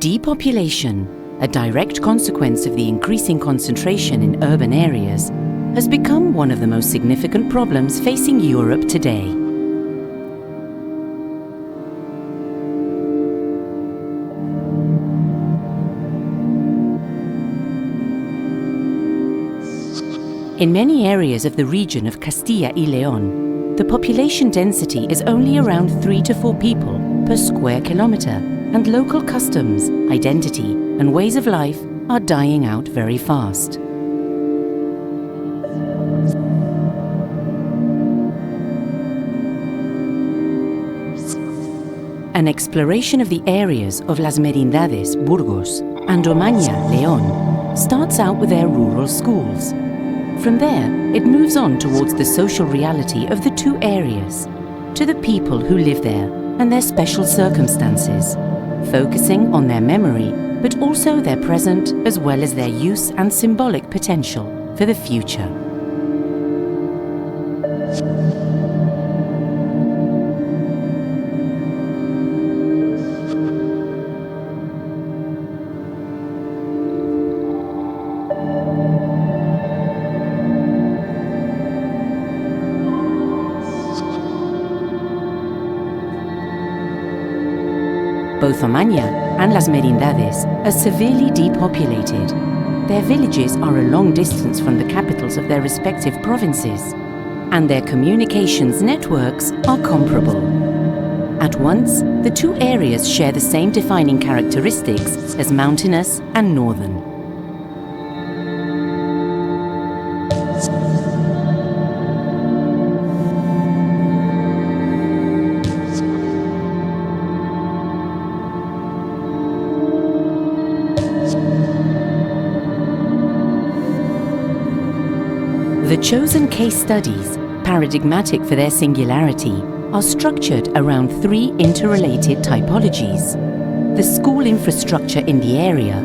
Depopulation, a direct consequence of the increasing concentration in urban areas, has become one of the most significant problems facing Europe today. In many areas of the region of Castilla y León, the population density is only around 3 to 4 people per square kilometre, and local customs, identity, and ways of life are dying out very fast. An exploration of the areas of Las Merindades, Burgos, and Omaña, León, starts out with their rural schools. From there, it moves on towards the social reality of the two areas, to the people who live there and their special circumstances, focusing on their memory, but also their present as well as their use and symbolic potential for the future. Both Omaña and Las Merindades are severely depopulated. Their villages are a long distance from the capitals of their respective provinces, and their communications networks are comparable. At once, the two areas share the same defining characteristics as mountainous and northern. The chosen case studies, paradigmatic for their singularity, are structured around 3 interrelated typologies: the school infrastructure in the area,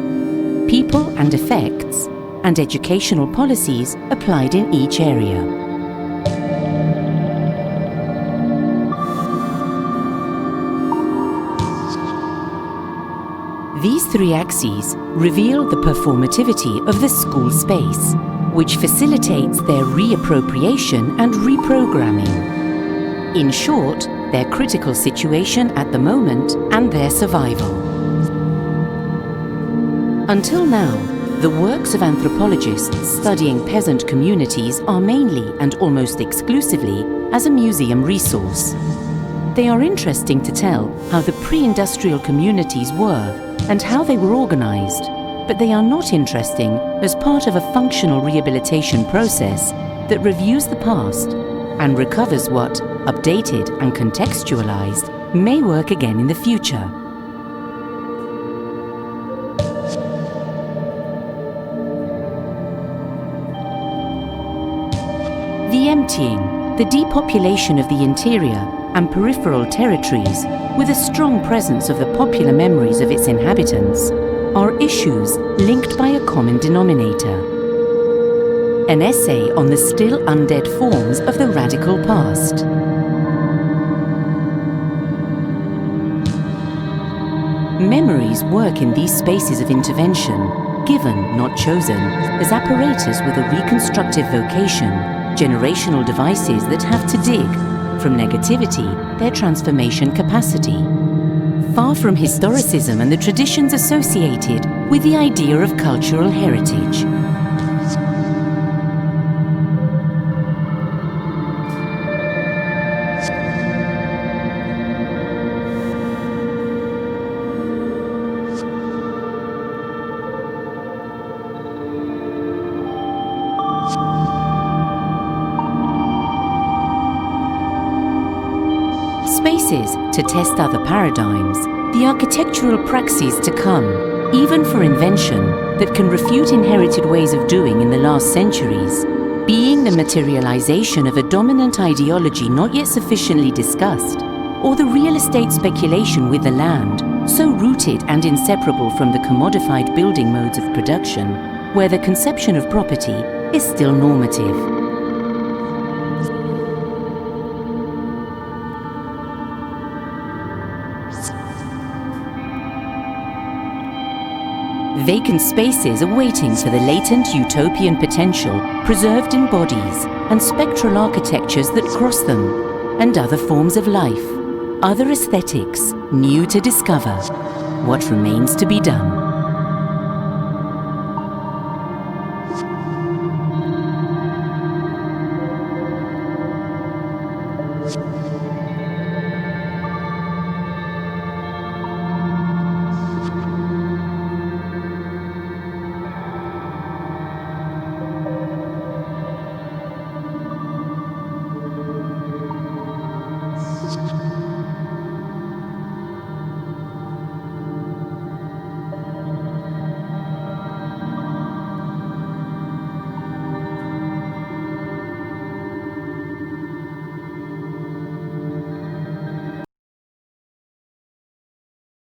people and effects, and educational policies applied in each area. These 3 axes reveal the performativity of the school space, which facilitates their reappropriation and reprogramming. In short, their critical situation at the moment and their survival. Until now, the works of anthropologists studying peasant communities are mainly and almost exclusively as a museum resource. They are interesting to tell how the pre-industrial communities were and how they were organized, but they are not interesting as part of a functional rehabilitation process that reviews the past and recovers what, updated and contextualized, may work again in the future. The emptying, the depopulation of the interior and peripheral territories with a strong presence of the popular memories of its inhabitants are issues linked by a common denominator. An essay on the still undead forms of the radical past. Memories work in these spaces of intervention, given, not chosen, as apparatus with a reconstructive vocation, generational devices that have to dig, from negativity, their transformation capacity. Far from historicism and the traditions associated with the idea of cultural heritage. Spaces to test other paradigms, the architectural praxis to come, even for invention that can refute inherited ways of doing in the last centuries, being the materialization of a dominant ideology not yet sufficiently discussed, or the real estate speculation with the land, so rooted and inseparable from the commodified building modes of production, where the conception of property is still normative. Vacant spaces are waiting for the latent utopian potential preserved in bodies and spectral architectures that cross them, and other forms of life, other aesthetics, new to discover. What remains to be done?